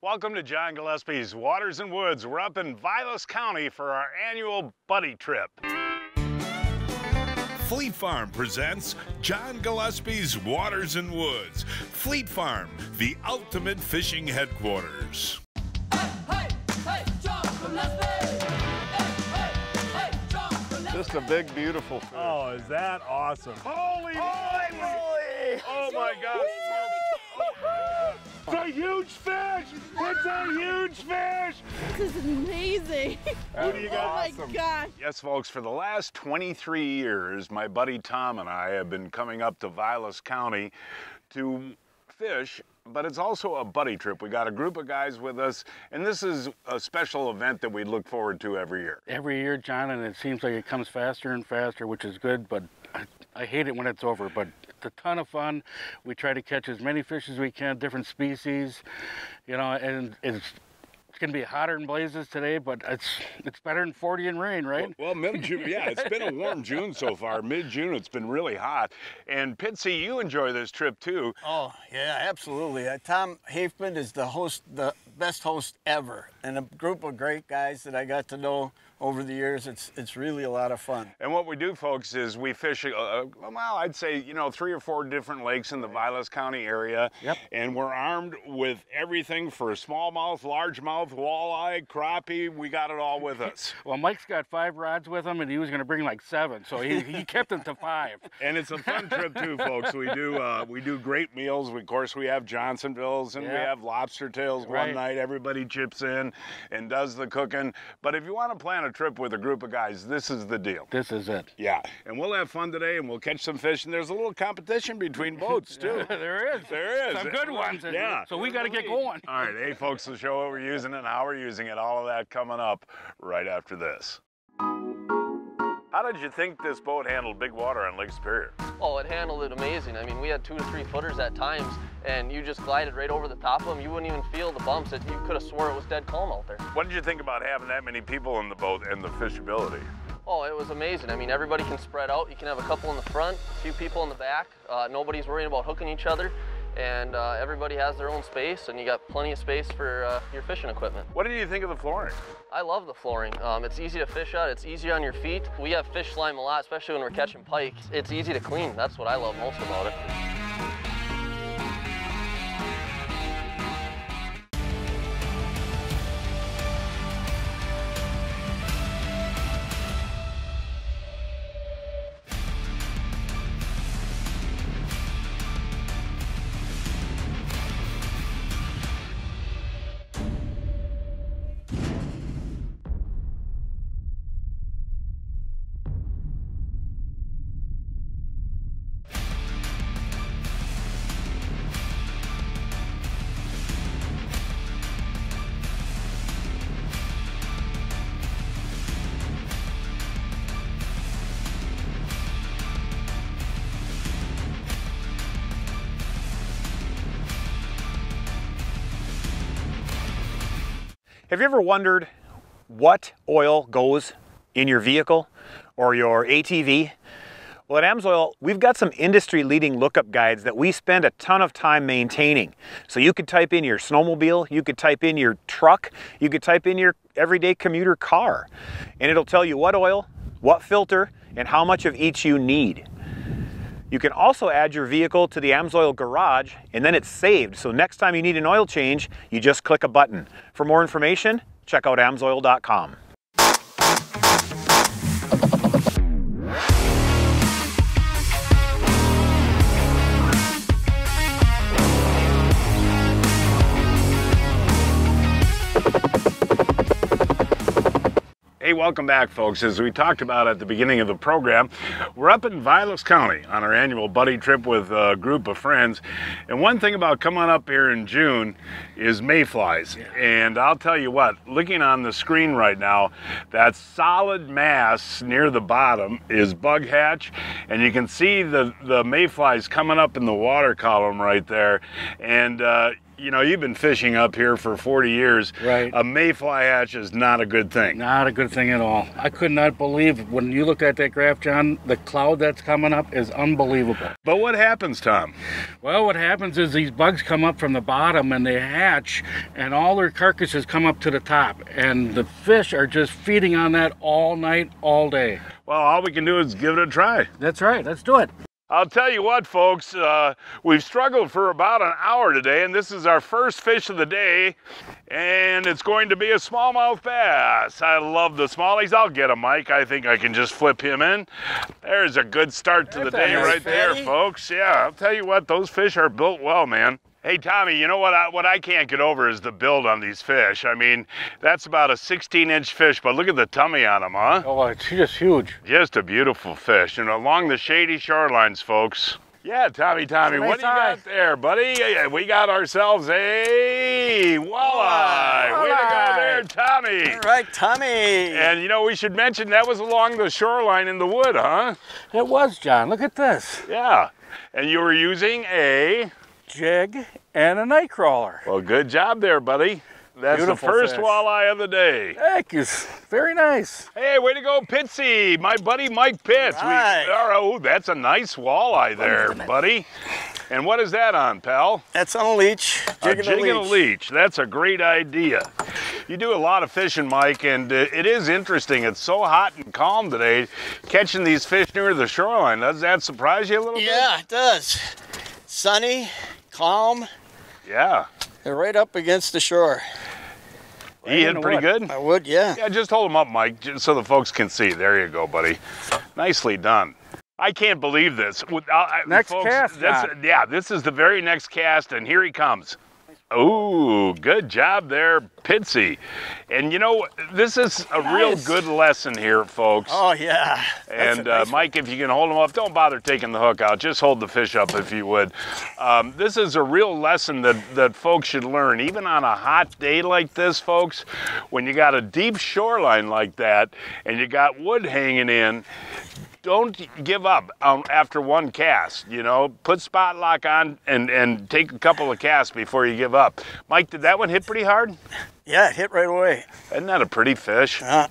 Welcome to John Gillespie's Waters and Woods. We're up in Vilas County for our annual buddy trip. Fleet Farm presents John Gillespie's Waters and Woods. Fleet Farm, the ultimate fishing headquarters. Hey, John Gillespie! Hey, John Gillespie! Just a big, beautiful fish. Oh, is that awesome? Holy moly! Oh my God! It's a huge fish! It's a huge fish! This is amazing. Who do you got? Oh my gosh. Yes, folks, for the last 23 years, my buddy Tom and I have been coming up to Vilas County to fish, but it's also a buddy trip. We got a group of guys with us, and this is a special event that we look forward to every year. Every year, John, and it seems like it comes faster and faster, which is good, but I hate it when it's over, but it's a ton of fun. We try to catch as many fish as we can, different species, you know, and it's going to be hotter than blazes today, but it's better than 40 in rain, right? Well, mid-June, yeah, it's been a warm June so far. Mid-June, it's been really hot. And Pitsy, you enjoy this trip too. Oh, yeah, absolutely. Tom Hafman is the host, the best host ever, and a group of great guys that I got to know over the years. It's really a lot of fun. And what we do, folks, is we fish, well, I'd say, you know, 3 or 4 different lakes in the Vilas County area. Yep. And we're armed with everything for smallmouth, largemouth, walleye, crappie. We got it all with us. Well, Mike's got 5 rods with him, and he was going to bring like 7, so he kept them to 5. And it's a fun trip too, folks. We do great meals. Of course, we have Johnsonville's and we have lobster tails one night. Everybody chips in and does the cooking. But if you want to plan a trip with a group of guys, this is the deal. This is it. Yeah, and we'll have fun today, and we'll catch some fish. And there's a little competition between boats too. There is. There is. Some good ones. Yeah. So we got to get going. All right, hey folks, to show what we're using and how we're using it, all of that coming up right after this. How did you think this boat handled big water on Lake Superior? Oh, it handled it amazing. I mean, we had 2 to 3 footers at times, and you just glided right over the top of them. You wouldn't even feel the bumps. You could have swore it was dead calm out there. What did you think about having that many people in the boat and the fishability? Oh, it was amazing. I mean, everybody can spread out. You can have a couple in the front, a few people in the back. Nobody's worrying about hooking each other. And everybody has their own space, and you got plenty of space for your fishing equipment. What did you think of the flooring? I love the flooring. It's easy to fish at. It's easy on your feet. We have fish slime a lot, especially when we're catching pike. It's easy to clean. That's what I love most about it. Have you ever wondered what oil goes in your vehicle or your ATV? Well, at AMSOIL, we've got some industry-leading lookup guides that we spend a ton of time maintaining. So you could type in your snowmobile, you could type in your truck, you could type in your everyday commuter car, and it'll tell you what oil, what filter, and how much of each you need. You can also add your vehicle to the AMSOIL garage, and then it's saved. So next time you need an oil change, you just click a button. For more information, check out amsoil.com. Hey, welcome back, folks. As we talked about at the beginning of the program, we're up in Vilas County on our annual buddy trip with a group of friends. And one thing about coming up here in June is mayflies. And I'll tell you what, looking on the screen right now, that solid mass near the bottom is bug hatch. And you can see the mayflies coming up in the water column right there. And you know, you've been fishing up here for 40 years. Right. A mayfly hatch is not a good thing. Not a good thing at all. I could not believe when you look at that graph, John, the cloud that's coming up is unbelievable. But what happens, Tom? Well, what happens is these bugs come up from the bottom and they hatch, and all their carcasses come up to the top, and the fish are just feeding on that all night, all day. Well, all we can do is give it a try. That's right. Let's do it. I'll tell you what, folks, we've struggled for about an hour today, and this is our first fish of the day, and it's going to be a smallmouth bass. I love the smallies. I'll get him, Mike. I think I can just flip him in. There's a good start to the day right there, folks. Yeah, I'll tell you what, those fish are built well, man. Hey, Tommy, you know what I can't get over is the build on these fish. I mean, that's about a 16-inch fish, but look at the tummy on them, huh? Oh, it's just huge. Just a beautiful fish, and along the shady shorelines, folks. Yeah, Tommy, what do you got there, buddy? Yeah, we got ourselves a walleye. Way to go there, Tommy. All right, Tommy. And you know, we should mention that was along the shoreline in the wood, huh? It was, John. Look at this. Yeah, and you were using a Jig and a night crawler. Well, good job there, buddy. That's Beautiful the first fish. walleye of the day. Thank you. Very nice. Hey, way to go, Pitsy. My buddy Mike Pitts. Right. Oh, that's a nice walleye there, buddy. And what is that on, pal? That's on a leech. A jig and a leech. That's a great idea. You do a lot of fishing, Mike, and it is interesting. It's so hot and calm today, catching these fish near the shoreline. Does that surprise you a little bit? Yeah, it does. Sunny, calm. Yeah. They're right up against the shore. He hit pretty good? I would, yeah. Yeah, just hold them up, Mike, just so the folks can see. There you go, buddy. Nicely done. I can't believe this. Next folks, cast, yeah, this is the very next cast, and here he comes. Ooh, good job there, Pitsy. And you know, this is a real good lesson here, folks. Oh, yeah. And Mike, if you can hold them up, don't bother taking the hook out. Just hold the fish up if you would. This is a real lesson that folks should learn. Even on a hot day like this, folks, when you got a deep shoreline like that and you got wood hanging in, don't give up after one cast, you know. Put spot lock on and take a couple of casts before you give up. Mike, did that one hit pretty hard? Yeah, it hit right away. Isn't that a pretty fish? I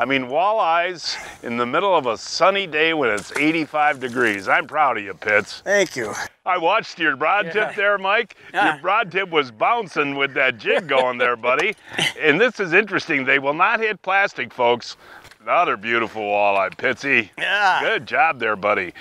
mean, walleyes in the middle of a sunny day when it's 85 degrees. I'm proud of you, Pitts. Thank you. I watched your broad tip there, Mike. Yeah. Your broad tip was bouncing with that jig going there, buddy. And this is interesting. They will not hit plastic, folks. Another beautiful walleye, Pitsy. Yeah. Good job there, buddy.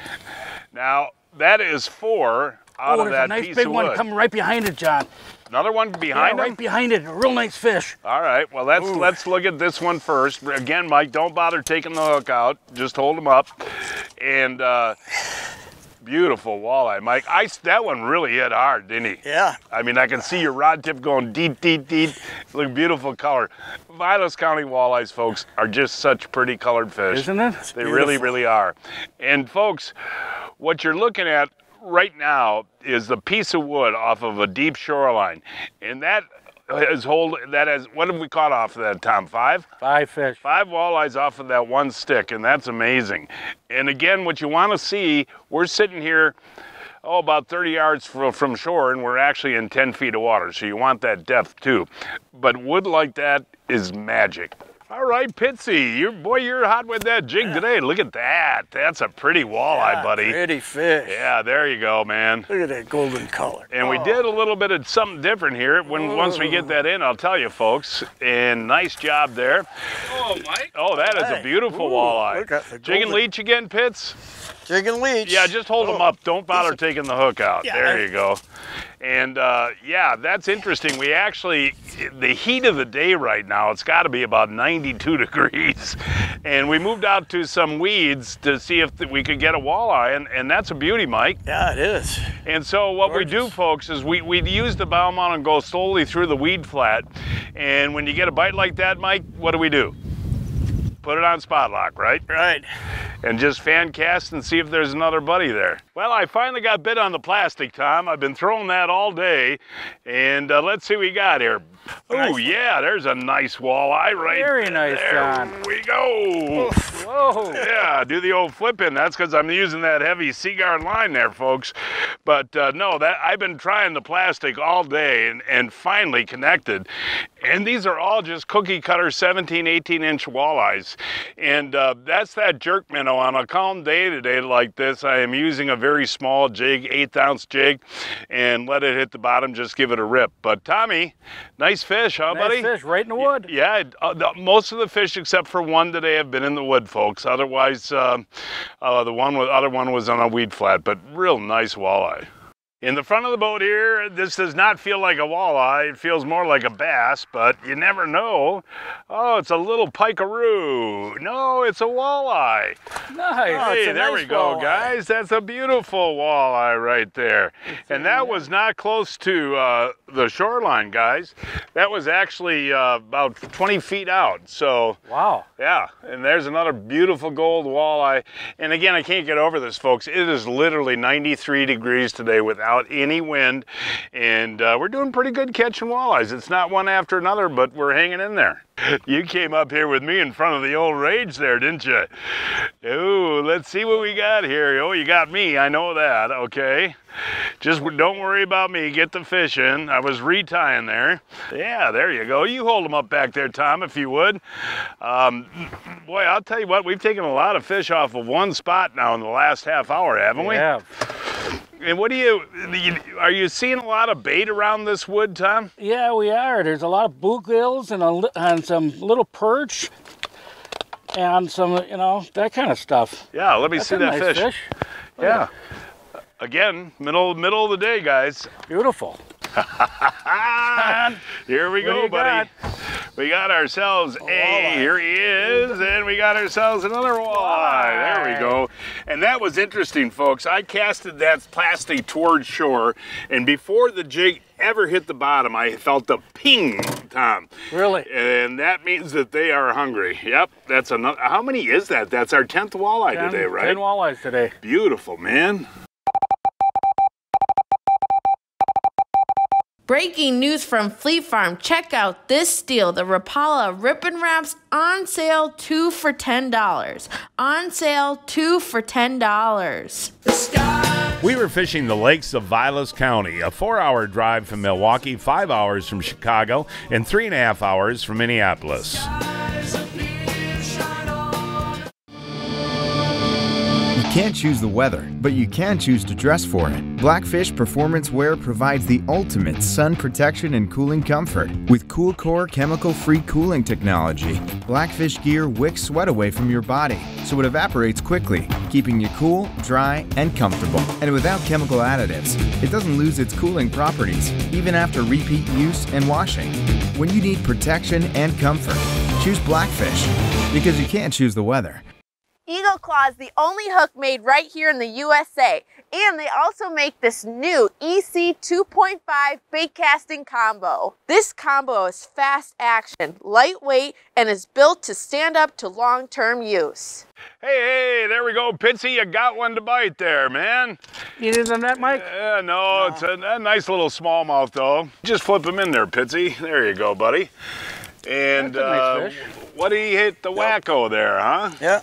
Now, that is 4 out of that there's a nice piece big of one wood. coming right behind it, John. Another one behind him? Right behind it. A real nice fish. All right, well, let's look at this one first. Again, Mike, don't bother taking the hook out. Just hold them up. And beautiful walleye, Mike. That one really hit hard, didn't he? Yeah. I mean, I can see your rod tip going deep, deep, deep. Look, beautiful color. Vilas County walleyes, folks, are just such pretty colored fish. Isn't it? They really, really are. And folks, what you're looking at right now is the piece of wood off of a deep shoreline. And that has what have we caught off of that, Tom? 5? 5 fish. 5 walleyes off of that one stick, and that's amazing. And again, what you want to see, we're sitting here about 30 yards from shore, and we're actually in 10 feet of water, so you want that depth too. But wood like that is magic. All right, Pitsy, you're hot with that jig today. Look at that. That's a pretty walleye, buddy. Pretty fish. Yeah, there you go, man. Look at that golden color. And we did a little bit of something different here. Once we get that in, I'll tell you, folks. And nice job there. Oh, Mike. Oh, that is a beautiful walleye. Look at the Jig and golden- leech again, Pitts? Jig and leech. Yeah, just hold them up. Don't bother taking the hook out. Yeah, there you go. And yeah, that's interesting. We actually, the heat of the day right now, it's got to be about 92 degrees. And we moved out to some weeds to see if we could get a walleye, and that's a beauty, Mike. Yeah, it is. And so what we do, folks, is we use the bow mount and go slowly through the weed flat. And when you get a bite like that, Mike, what do? Put it on spot lock, right? Right. And just fan cast and see if there's another buddy there. Well, I finally got bit on the plastic, Tom. I've been throwing that all day, and let's see what we got here. Oh, yeah, there's a nice walleye right there. Very nice, John. There we go. Whoa. Yeah, do the old flip in. That's because I'm using that heavy Seaguard line there, folks. But no, I've been trying the plastic all day and finally connected. And these are all just cookie cutter 17, 18-inch walleyes. And that's that jerk minnow. On a calm day today like this, I am using a very small jig, 1/8-ounce jig, and let it hit the bottom, just give it a rip. But Tommy, nice fish, huh, buddy? Nice fish, right in the wood. Yeah, most of the fish except for one today have been in the wood, folks. Otherwise, the other one was on a weed flat, but real nice walleye. In the front of the boat here, this does not feel like a walleye. It feels more like a bass, but you never know. Oh, it's a little pikaroo. No, it's a walleye. Nice. Hey, It's a there nice we go, walleye. guys. That's a beautiful walleye right there. And that was not close to the shoreline, guys. That was actually about 20 feet out. So, Wow. yeah, and there's another beautiful gold walleye. And again, I can't get over this, folks. It is literally 93 degrees today without any wind, and we're doing pretty good catching walleyes. It's not one after another, but we're hanging in there. You came up here with me in front of the old Rage there, didn't you? Oh, let's see what we got here. Oh, you got me, I know that, okay. Just don't worry about me, get the fish in. I was retying there. Yeah, there you go. You hold them up back there, Tom, if you would. Boy, I'll tell you what, we've taken a lot of fish off of one spot now in the last half hour, haven't we? Yeah. And what are you seeing a lot of bait around this wood, Tom? Yeah, we are. There's a lot of bluegills and some little perch and some, that kind of stuff. Yeah, let me That's see a that nice fish. Yeah. Again, middle of the day, guys. Beautiful. Here we What do go, you buddy. got? We got ourselves here he is, and we got ourselves another walleye. There we go. And that was interesting, folks. I casted that plastic towards shore, and before the jig ever hit the bottom, I felt the ping, Tom. Really? And that means that they are hungry. Yep, that's another. How many is that? That's our 10th walleye today, right? 10 walleyes today. Beautiful, man. Breaking news from Fleet Farm. Check out this steal. The Rapala Rip and Wraps on sale 2 for $10. On sale 2 for $10. We were fishing the lakes of Vilas County, a 4-hour drive from Milwaukee, 5 hours from Chicago, and 3.5 hours from Minneapolis. You can't choose the weather, but you can choose to dress for it. Blackfish Performance Wear provides the ultimate sun protection and cooling comfort. With Cool Core chemical-free cooling technology, Blackfish gear wicks sweat away from your body, so it evaporates quickly, keeping you cool, dry, and comfortable. And without chemical additives, it doesn't lose its cooling properties, even after repeat use and washing. When you need protection and comfort, choose Blackfish, because you can't choose the weather. Eagle Claw is the only hook made right here in the USA. And they also make this new EC 2.5 bait casting combo. This combo is fast action, lightweight, and is built to stand up to long-term use. Hey, there we go, Pitsy. You got one to bite there, man. You did on that, Mike? No, it's a nice little smallmouth, though. Just flip him in there, Pitsy. There you go, buddy. And That's a nice fish. what did he hit the wacko there, huh? Yeah.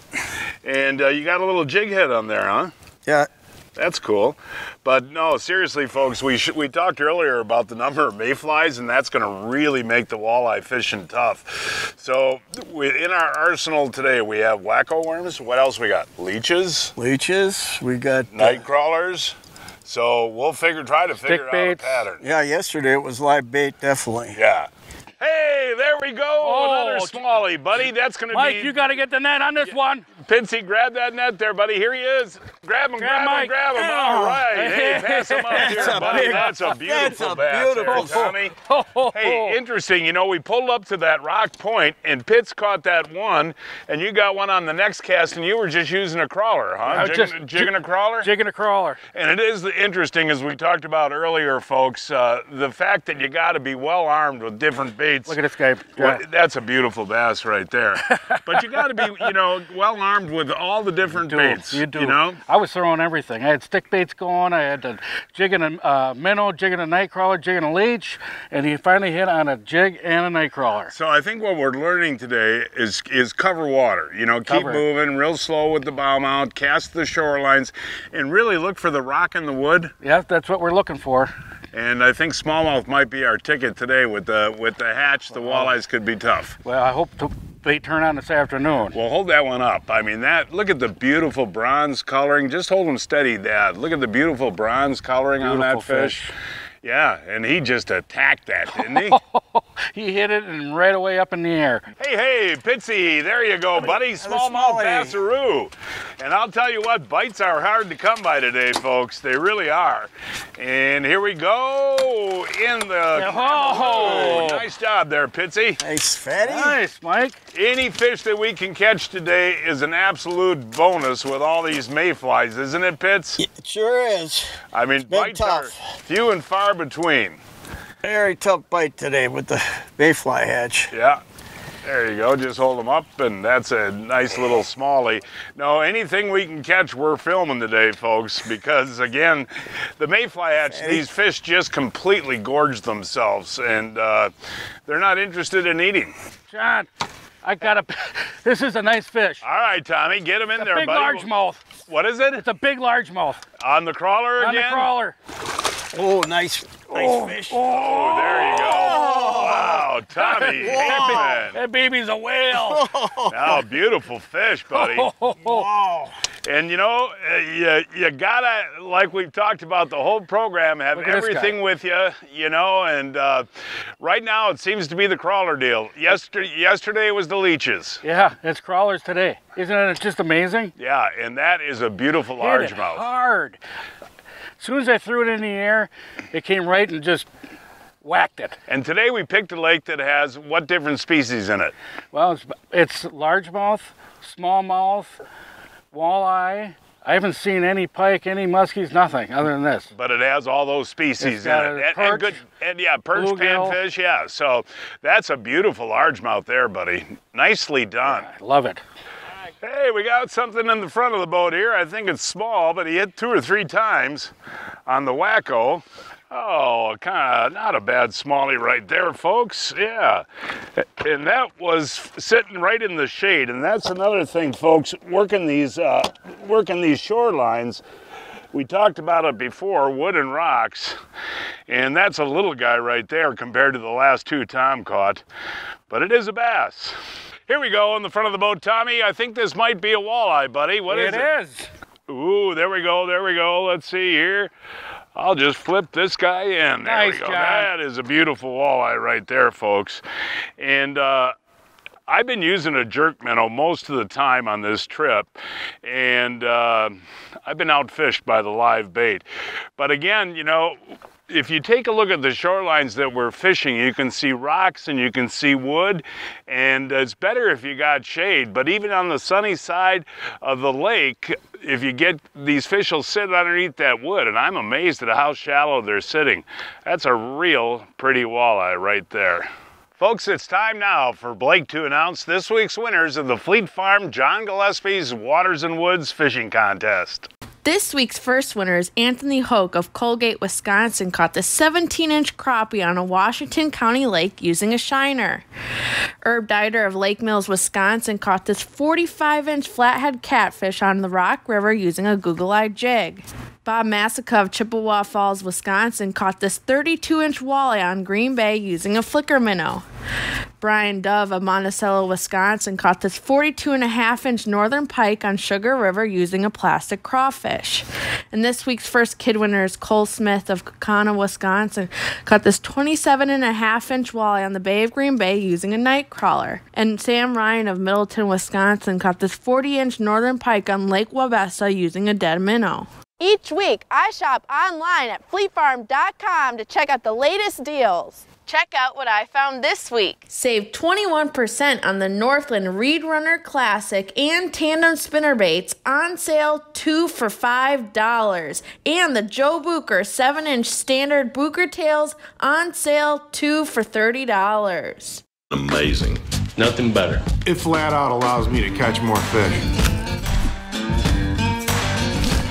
And you got a little jig head on there, huh? Yeah. That's cool. But no, seriously, folks, we talked earlier about the number of mayflies, and that's going to really make the walleye fishing tough. So in our arsenal today, we have wacko worms. What else we got? Leeches. Leeches. We got Night crawlers. So we'll try to figure out a baits. pattern. Yeah, yesterday it was live bait, definitely. Yeah. Hey, there we go. Oh, another smallie, buddy. That's going to Mike, be... you got to get the net on this one. Pincy, grab that net there, buddy. Here he is. Grab him, grab him, Mike. grab him. All right. Hey, pass him up here, That's a buddy. big- That's a beautiful bass beautiful- there, Tommy. Hey, interesting. You know, we pulled up to that rock point, and Pitts caught that one, and you got one on the next cast, and you were just using a crawler, huh? Jigging a crawler? Jigging a crawler. And it is interesting, as we talked about earlier, folks, the fact that you got to be well armed with different baits. Look at this guy. Well, that's a beautiful bass right there. But you got to be, well armed armed with all the different baits. You do. You know? I was throwing everything. I had stick baits going. I had the jigging a minnow, jigging a night crawler, jigging a leech, and he finally hit on a jig and a night crawler. So I think what we're learning today is cover water. You know, keep moving real slow with the bow mount, cast the shorelines, and really look for the rock in the wood. Yeah, that's what we're looking for. And I think smallmouth might be our ticket today with the hatch. The walleyes could be tough. Well, I hope they turn on this afternoon. Well, hold that one up. I mean, look at the beautiful bronze coloring. Just hold them steady, Dad. Look at the beautiful bronze coloring on that fish. Yeah, and he just attacked that, didn't he? He hit it and right away up in the air. Hey, Pitsy, there you go, buddy. Smallmouth bassaroo. And I'll tell you what, bites are hard to come by today, folks. They really are. And here we go in the... Oh, nice job there, Pitsy. Nice, fatty. Nice, Mike. Any fish that we can catch today is an absolute bonus with all these mayflies, isn't it, Pitts? It sure is. I mean, bites are few and far between. Very tough bite today with the mayfly hatch. Yeah, there you go. Just hold them up, and that's a nice little smallie. No, anything we can catch, we're filming today, folks, because again, the mayfly hatch, these fish just completely gorge themselves, and they're not interested in eating. John, I got a. This is a nice fish. All right, Tommy, get him in there, big buddy. largemouth. What is it? It's a big largemouth. On the crawler again? On the crawler. Oh, nice fish. Oh, there you go. Wow, Tommy. That baby's a whale. Oh, beautiful fish, buddy. Wow. And you know, you gotta, like we've talked about the whole program, have everything with you, you know, and right now it seems to be the crawler deal. Yesterday was the leeches. Yeah, it's crawlers today. Isn't it just amazing? Yeah, and that is a beautiful largemouth. Hard. As soon as I threw it in the air, it came right and just whacked it. And today we picked a lake that has what different species in it? Well, it's largemouth, smallmouth, walleye. I haven't seen any pike, any muskies, nothing other than this. But it has all those species in it. Perch, and yeah, perch, panfish, yeah. So that's a beautiful largemouth there, buddy. Nicely done. I love it. Hey, we got something in the front of the boat here. I think it's small, but he hit 2 or 3 times on the wacko. Oh, kind of not a bad smallie right there, folks. Yeah, and that was sitting right in the shade. And that's another thing, folks. Working these shorelines. We talked about it before, wood and rocks, and that's a little guy right there compared to the last 2 Tom caught. But it is a bass. Here we go on the front of the boat, Tommy. I think this might be a walleye, buddy. What is it? It is. Ooh, there we go, there we go. Let's see here. I'll just flip this guy in. There we go. That is a beautiful walleye right there, folks. And I've been using a jerk minnow most of the time on this trip, and I've been outfished by the live bait. But again, you know, if you take a look at the shorelines that we're fishing, you can see rocks and you can see wood, and it's better if you got shade. But even on the sunny side of the lake, if you get these fish will sit underneath that wood, and I'm amazed at how shallow they're sitting. That's a real pretty walleye right there. Folks, it's time now for Blake to announce this week's winners of the Fleet Farm John Gillespie's Waters and Woods Fishing Contest. This week's first winner is Anthony Hoke of Colgate, Wisconsin, caught the 17-inch crappie on a Washington County lake using a shiner. Herb Dieter of Lake Mills, Wisconsin, caught this 45-inch flathead catfish on the Rock River using a Google-Eye jig. Bob Massica of Chippewa Falls, Wisconsin, caught this 32-inch walleye on Green Bay using a flicker minnow. Bryan Dove of Monticello, Wisconsin, caught this 42.5-inch northern pike on Sugar River using a plastic crawfish. And this week's first kid winner is Cole Smith of Kaukauna, Wisconsin, caught this 27.5-inch walleye on the Bay of Green Bay using a night crawler. And Sam Ryan of Middleton, Wisconsin, caught this 40-inch northern pike on Lake Wabessa using a dead minnow. Each week, I shop online at fleetfarm.com to check out the latest deals. Check out what I found this week. Save 21% on the Northland Reed Runner Classic and Tandem Spinnerbaits, on sale 2 for $5. And the Joe Booker 7-inch standard Booker Tails, on sale 2 for $30. Amazing. Nothing better. It flat out allows me to catch more fish.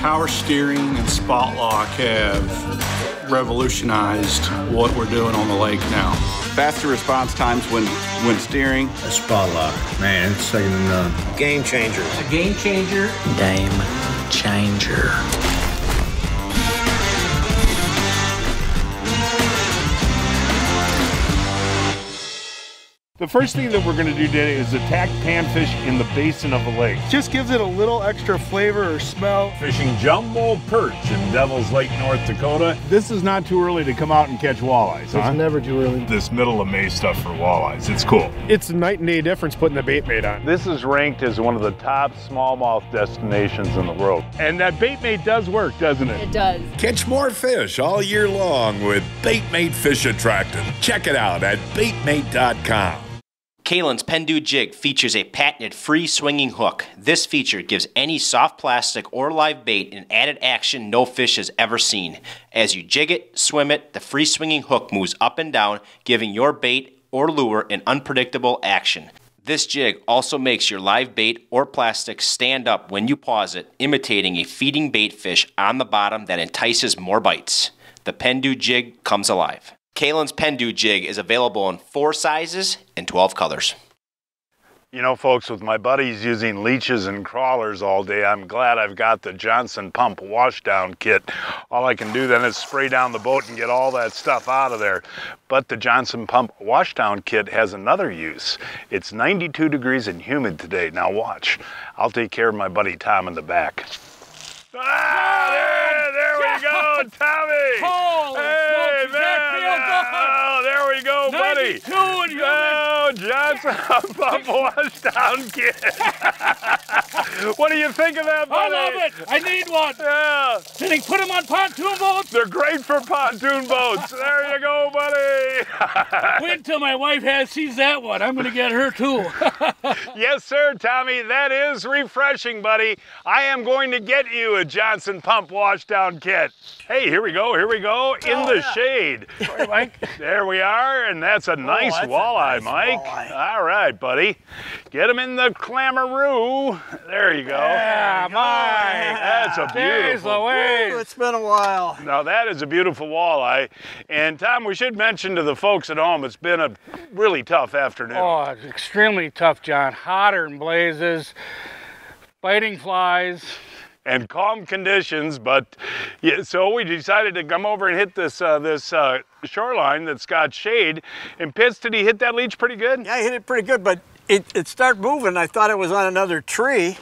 Power steering and spot lock have revolutionized what we're doing on the lake now. Faster response times when steering. A spot lock, man, it's second to none. Game changer. A game changer. Game changer. The first thing that we're going to do today is attack panfish in the basin of the lake. Just gives it a little extra flavor or smell. Fishing jumbo perch in Devil's Lake, North Dakota. This is not too early to come out and catch walleyes, huh? It's never too early. This middle of May stuff for walleyes, it's cool. It's a night and day difference putting the bait mate on. This is ranked as one of the top smallmouth destinations in the world. And that bait mate does work, doesn't it? It does. Catch more fish all year long with Baitmate Fish Attractant. Check it out at baitmate.com. Kalen's Pendu jig features a patented free swinging hook. This feature gives any soft plastic or live bait an added action no fish has ever seen. As you jig it, swim it, the free swinging hook moves up and down, giving your bait or lure an unpredictable action. This jig also makes your live bait or plastic stand up when you pause it, imitating a feeding bait fish on the bottom that entices more bites. The Pendu jig comes alive. Kalen's Pendu jig is available in 4 sizes and 12 colors. You know, folks, with my buddies using leeches and crawlers all day, I'm glad I've got the Johnson Pump washdown kit. All I can do then is spray down the boat and get all that stuff out of there. But the Johnson Pump washdown kit has another use. It's 92 degrees and humid today. Now watch. I'll take care of my buddy Tom in the back. Ah, there we go, Tommy. Holy hey, smokes, man. Oh, there we go, buddy. 92 and humid. Oh, Johnson Pump washdown kit. What do you think of that, buddy? I love it. I need one. Yeah. Can they put them on pontoon boats? They're great for pontoon boats. There you go, buddy. Wait until my wife sees that one. I'm going to get her too. Yes, sir, Tommy. That is refreshing, buddy. I am going to get you a Johnson Pump washdown kit. Hey, here we go, in the shade. Sorry, Mike. There we are, and that's a nice walleye, Mike. All right, buddy. Get him in the clamaroo. There you go. Yeah, Mike. That's a beautiful. Ooh, it's been a while. Now that is a beautiful walleye. And Tom, we should mention to the folks at home, it's been a really tough afternoon. Oh, it's extremely tough, John. Hotter than blazes, biting flies. And calm conditions, but yeah, so we decided to come over and hit this shoreline that's got shade. And Pitts, did he hit that leech pretty good? Yeah, he hit it pretty good, but it started moving. I thought it was on another tree.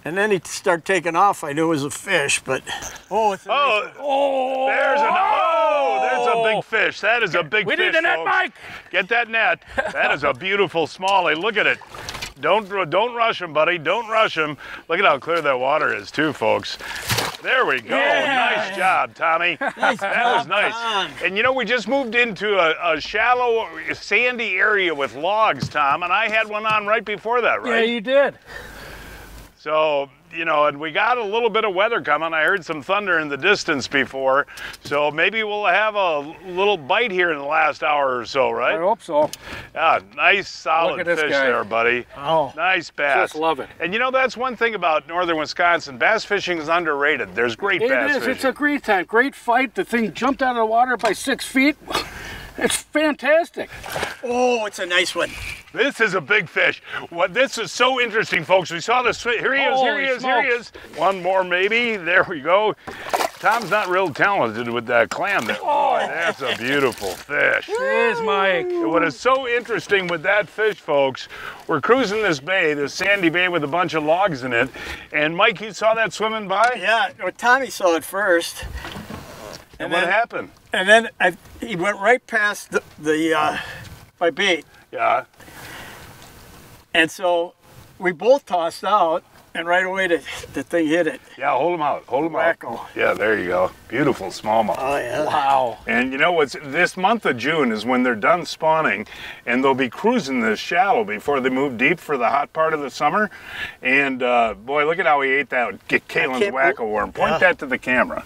And then he started taking off. I knew it was a fish, but there's a big fish. That is a big fish. We need a net, folks. Mike. Get that net. That is a beautiful smallie. Look at it. Don't rush him, buddy. Don't rush him. Look at how clear that water is, too, folks. There we go. Yeah. Nice job, Tommy. Nice That job, was nice. Tom. And you know, we just moved into a shallow, sandy area with logs, Tom, and I had one on right before that, right? Yeah, you did. So, you know, and we got a little bit of weather coming. I heard some thunder in the distance before. So maybe we'll have a little bite here in the last hour or so, right? I hope so. Yeah, nice solid Look at this fish guy. there, buddy. Oh, nice bass. just love it. And you know, that's one thing about northern Wisconsin. Bass fishing is underrated. There's great bass It is. fishing. It's a great time. Great fight. The thing jumped out of the water by 6 feet. It's fantastic. oh, it's a nice one. This is a big fish. What this is so interesting, folks. We saw this. Here he is. Here he is. Here he is. One more, maybe. There we go. Tom's not real talented with that clam there. Boy, that's a beautiful fish. Cheers, Mike. What is so interesting with that fish, folks, we're cruising this bay, this sandy bay with a bunch of logs in it. And Mike, you saw that swimming by? Yeah, well, Tommy saw it first. And what happened? And then he went right past my bait. Yeah. And so we both tossed out, and right away the thing hit it. Yeah, hold him out. Hold him out. Wacko. Yeah, there you go. Beautiful smallmouth. Oh, yeah. Wow. And you know what's this month of June is when they're done spawning, and they'll be cruising this shallow before they move deep for the hot part of the summer. And boy, look at how he ate that Kalen's wacko worm. Point that to the camera.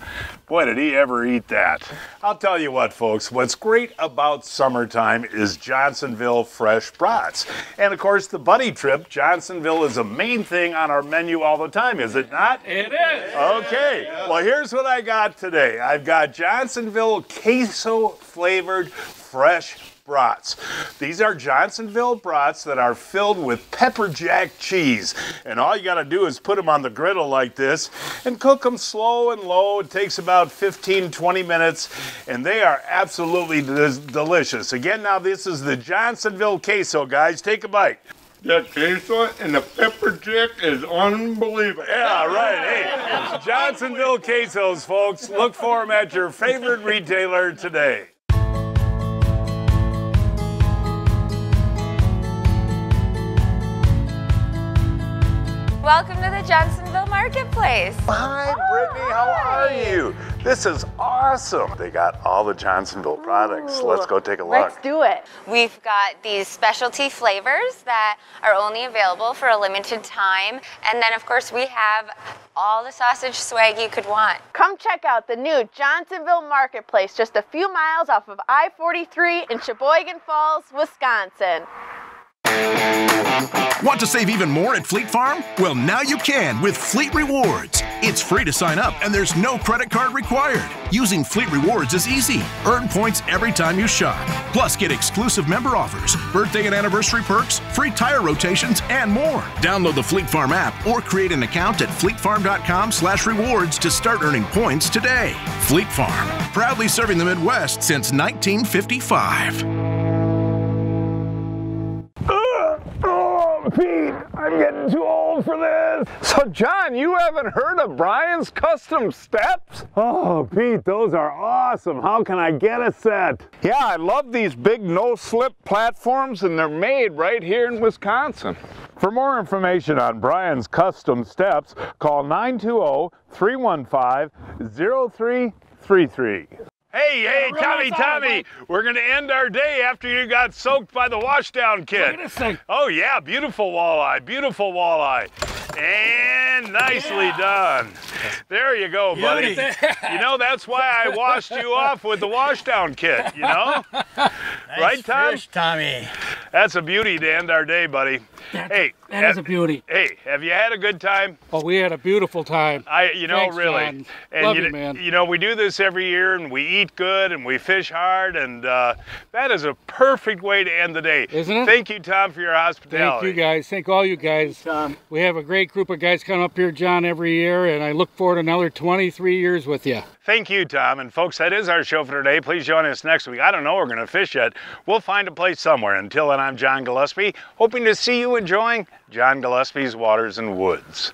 Boy, did he ever eat that. I'll tell you what, folks, what's great about summertime is Johnsonville fresh brats. And of course, the buddy trip, Johnsonville is a main thing on our menu menu all the time, is it not? It is. Okay, well here's what I got today. I've got Johnsonville queso flavored fresh brats. These are Johnsonville brats that are filled with pepper jack cheese. And all you got to do is put them on the griddle like this and cook them slow and low. It takes about 15-20 minutes and they are absolutely delicious. Again, now this is the Johnsonville queso, guys. Take a bite. That queso and the pepper jack is unbelievable. Yeah, right. Hey, Johnsonville quesos, folks. Look for them at your favorite retailer today. Welcome to the Johnsonville Marketplace. Hi, Brittany. How are you? This is awesome. They got all the Johnsonville products. Let's go take a look. Let's do it. We've got these specialty flavors that are only available for a limited time. And then, of course, we have all the sausage swag you could want. Come check out the new Johnsonville Marketplace, just a few miles off of I-43 in Sheboygan Falls, Wisconsin. Want to save even more at Fleet Farm? Well, now you can with Fleet Rewards. It's free to sign up and there's no credit card required. Using Fleet Rewards is easy. Earn points every time you shop. Plus, get exclusive member offers, birthday and anniversary perks, free tire rotations, and more. Download the Fleet Farm app or create an account at fleetfarm.com/rewards to start earning points today. Fleet Farm, proudly serving the Midwest since 1955. Pete, I'm getting too old for this. So John, you haven't heard of Bryan's custom steps? Oh, Pete, those are awesome. How can I get a set? Yeah, I love these big no-slip platforms and they're made right here in Wisconsin. For more information on Bryan's custom steps, call 920-315-0333. Hey, Tommy, we're going to end our day after you got soaked by the washdown kit. Look at this thing. Oh, yeah, beautiful walleye, beautiful walleye. And nicely done. There you go, buddy. You know, that's why I washed you off with the washdown kit, you know? Right, Tom? Fish, Tommy. That's a beauty to end our day, buddy. That is a beauty. Hey, have you had a good time? Oh, we had a beautiful time. Thanks, really. John. And love you, man. You know, we do this every year, and we eat good, and we fish hard, and that is a perfect way to end the day. Isn't it? Thank you, Tom, for your hospitality. Thank you, guys. Thank all you guys. We have a great group of guys come up here, John, every year, and I look forward to another 23 years with you. Thank you, Tom. And folks, that is our show for today. Please join us next week. I don't know where we're going to fish yet. We'll find a place somewhere. Until then, I'm John Gillespie, hoping to see you enjoying John Gillespie's Waters and Woods.